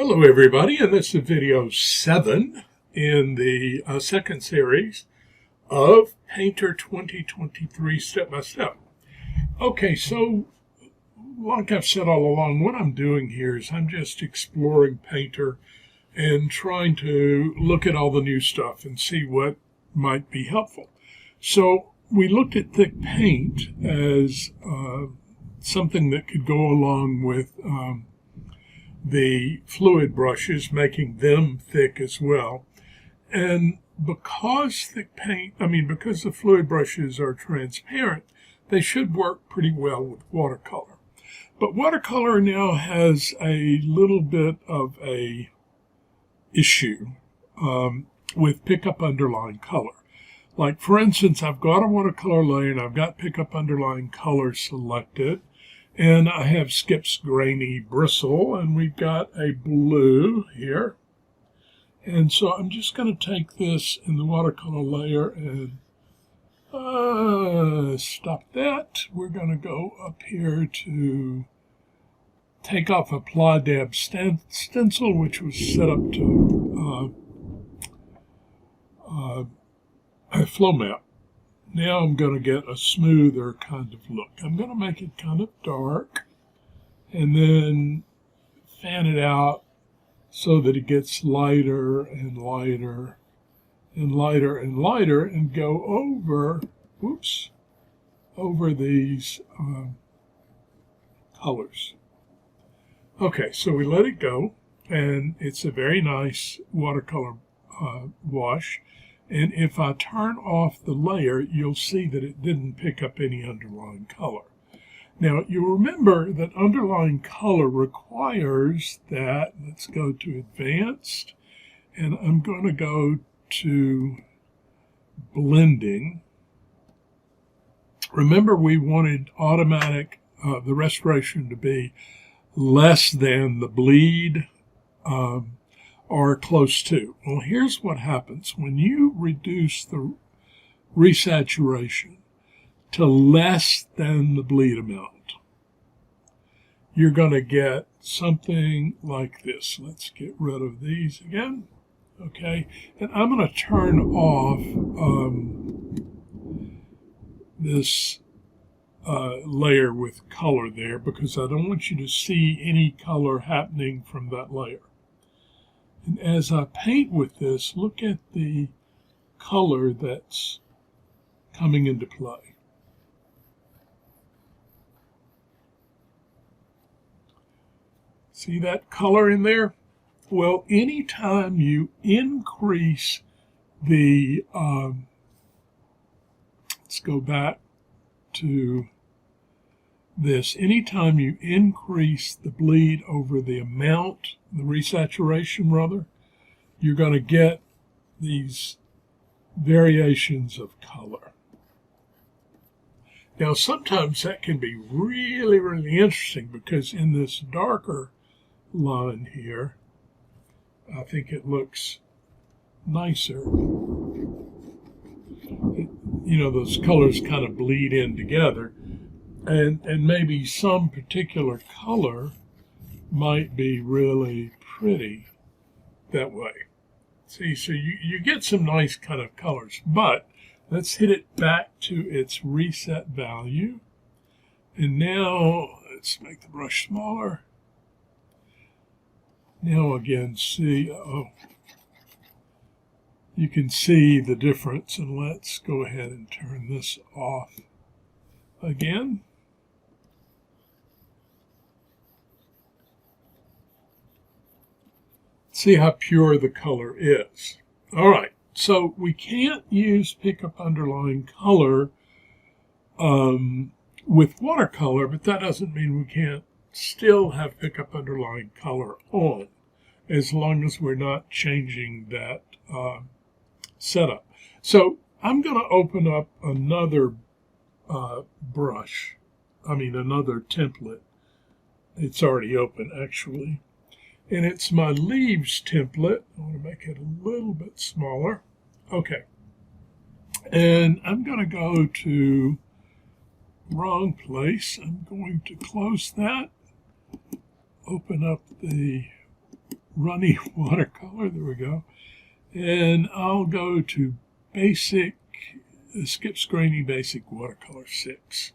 Hello everybody, and this is video 7 in the second series of Painter 2023 Step-by-Step. Okay, so like I've said all along, what I'm doing here is I'm just exploring Painter and trying to look at all the new stuff and see what might be helpful. So we looked at thick paint as something that could go along with the fluid brushes, making them thick as well. And because because the fluid brushes are transparent, they should work pretty well with watercolor. But watercolor now has a little bit of a issue with pickup underlying color. Like for instance, I've got a watercolor layer and I've got pickup underlying color selected. And I have Skip's Grainy Bristle, and we've got a blue here. And so I'm just going to take this in the watercolor layer and stop that. We're going to go up here to take off Apply Dab Stencil, which was set up to a flow map. Now I'm going to get a smoother kind of look. I'm going to make it kind of dark and then fan it out so that it gets lighter and lighter and lighter and lighter and go over these colors. Okay, so we let it go, and it's a very nice watercolor wash. And if I turn off the layer, you'll see that it didn't pick up any underlying color. Now, you remember that underlying color requires that, let's go to Advanced, and I'm going to go to Blending. Remember, we wanted automatic, the restoration to be less than the bleed, or close to. Well, here's what happens. When you reduce the resaturation to less than the bleed amount, you're going to get something like this. Let's get rid of these again. Okay, and I'm going to turn off this layer with color there because I don't want you to see any color happening from that layer. And as I paint with this, look at the color that's coming into play. See that color in there? Well, anytime you increase the, let's go back to this. Anytime you increase the bleed over the amount, the resaturation rather, you're going to get these variations of color. Now, sometimes that can be really, really interesting because in this darker line here, I think it looks nicer. Those colors kind of bleed in together. And maybe some particular color might be really pretty that way. See, so you get some nice kind of colors, but let's hit it back to its reset value. And now let's make the brush smaller. Now again, see, you can see the difference, and let's go ahead and turn this off again. See how pure the color is. All right, so we can't use pickup underlying color with watercolor, but that doesn't mean we can't still have pickup underlying color on, as long as we're not changing that setup. So I'm going to open up another another template. It's already open, actually. And it's my leaves template. I want to make it a little bit smaller. Okay. And I'm going to go to wrong place. I'm going to close that, open up the runny watercolor. There we go. And I'll go to basic, Skips Grainy Basic Watercolor 6.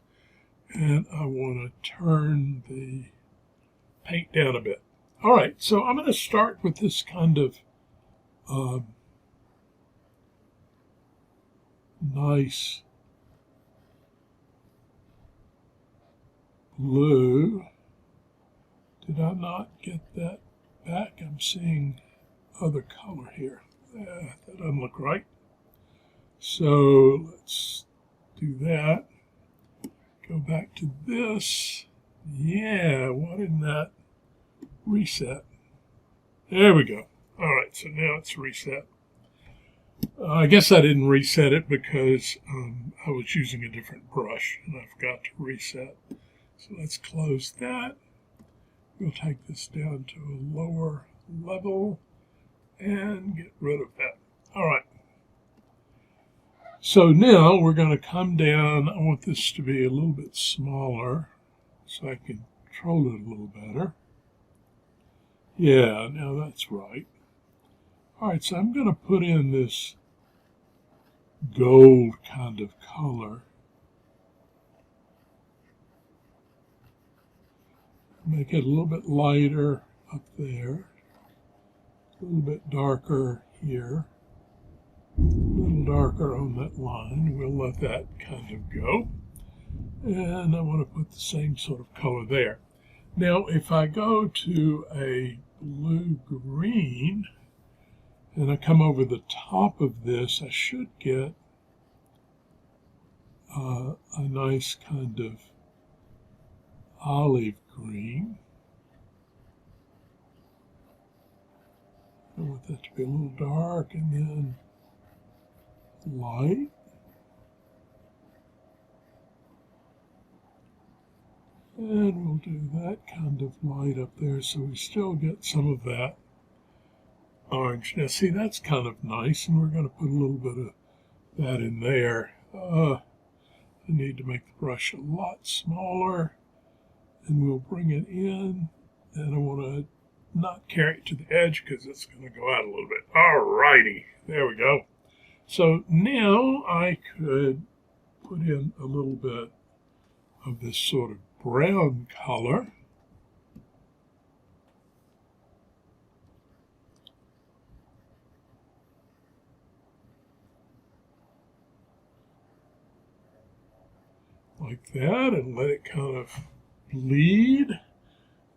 And I want to turn the paint down a bit. All right, so I'm going to start with this kind of nice blue. Did I not get that back? I'm seeing other color here. That doesn't look right. So let's do that. Go back to this. Yeah, why didn't that reset? There we go. All right, so now it's reset. I guess I didn't reset it because I was using a different brush and I forgot to reset. So let's close that. We'll take this down to a lower level and get rid of that. All right. So now we're going to come down. I want this to be a little bit smaller so I can control it a little better. Yeah, now that's right. All right, so I'm going to put in this gold kind of color. Make it a little bit lighter up there, a little bit darker here, a little darker on that line. We'll let that kind of go. And I want to put the same sort of color there. Now, if I go to a blue-green, and I come over the top of this, I should get a nice kind of olive green. I want that to be a little dark and then light. And we'll do that kind of light up there so we still get some of that orange. Now see, that's kind of nice, and we're going to put a little bit of that in there. I need to make the brush a lot smaller, and we'll bring it in, and I want to not carry it to the edge because it's going to go out a little bit. All righty, there we go. So now I could put in a little bit of this sort of brown color. Like that, and let it kind of bleed.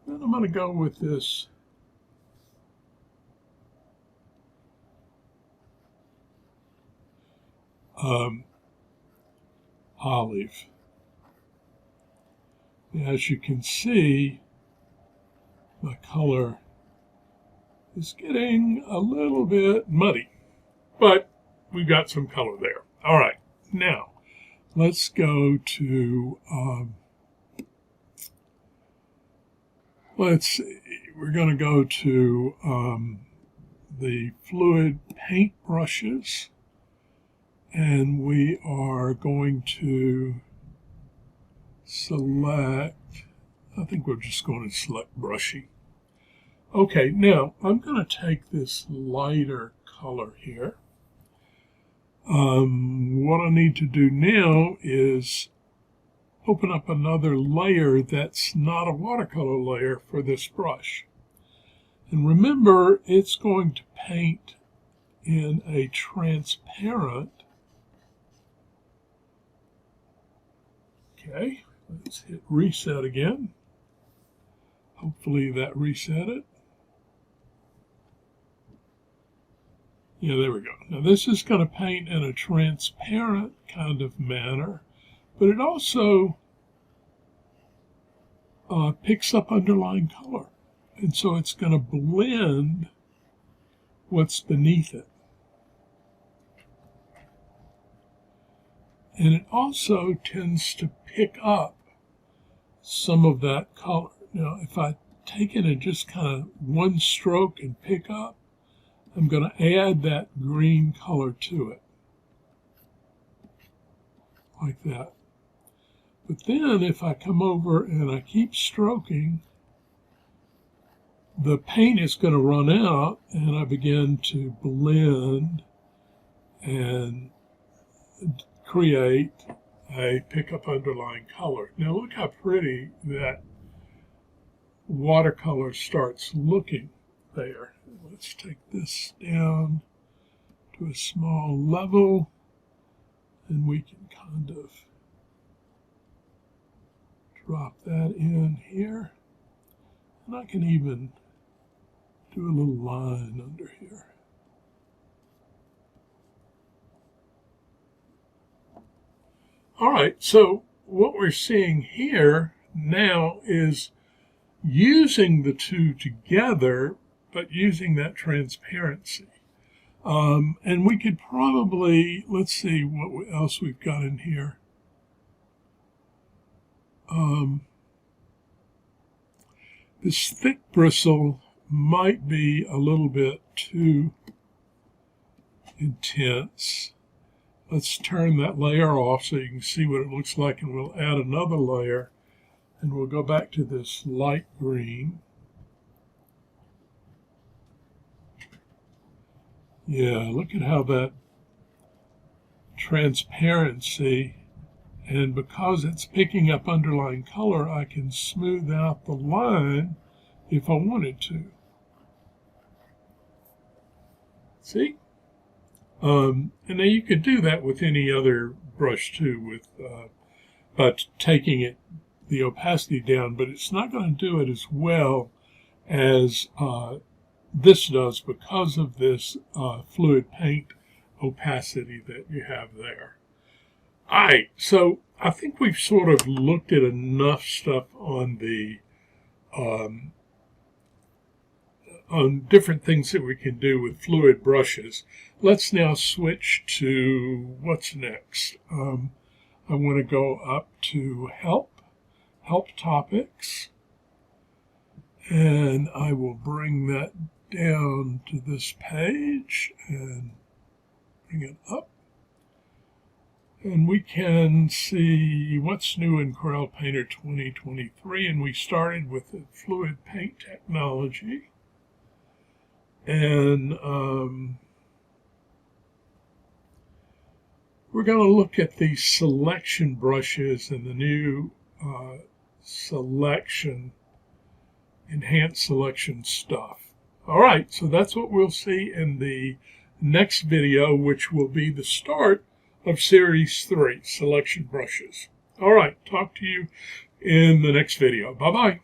Then I'm going to go with this olive. As you can see, my color is getting a little bit muddy, but we've got some color there. All right, now let's go to, let's see, we're going to go to the fluid paint brushes, and we are going to select, I think we're just going to select brushy. Okay, now I'm going to take this lighter color here. What I need to do now is open up another layer that's not a watercolor layer for this brush. And remember, it's going to paint in a transparent. Okay, let's hit reset again. Hopefully that reset it. Yeah, there we go. Now this is going to paint in a transparent kind of manner, but it also picks up underlying color. And so it's going to blend what's beneath it. And it also tends to pick up some of that color. Now, if I take it and just kind of one stroke and pick up, I'm going to add that green color to it, like that. But then if I come over and I keep stroking, the paint is going to run out, and I begin to blend and create a pickup underlying color. Now look how pretty that watercolor starts looking there. Let's take this down to a small level, and we can kind of drop that in here. And I can even do a little line under here. All right, so what we're seeing here now is using the two together, but using that transparency. And we could probably, let's see what else we've got in here. This thick bristle might be a little bit too intense. Let's turn that layer off so you can see what it looks like, and we'll add another layer, and we'll go back to this light green. Yeah, look at how that transparency, and because it's picking up underlying color, I can smooth out the line if I wanted to. See? And now you could do that with any other brush too, with but taking it the opacity down, but it's not going to do it as well as this does because of this fluid paint opacity that you have there. All right, so I think we've sort of looked at enough stuff on the on different things that we can do with fluid brushes. Let's now switch to what's next. I want to go up to Help Topics, and I will bring that down to this page and bring it up. And we can see what's new in Corel Painter 2023, and we started with the fluid paint technology. And we're going to look at the selection brushes and the new enhanced selection stuff. All right, so that's what we'll see in the next video, which will be the start of Series 3, Selection Brushes. All right, talk to you in the next video. Bye-bye.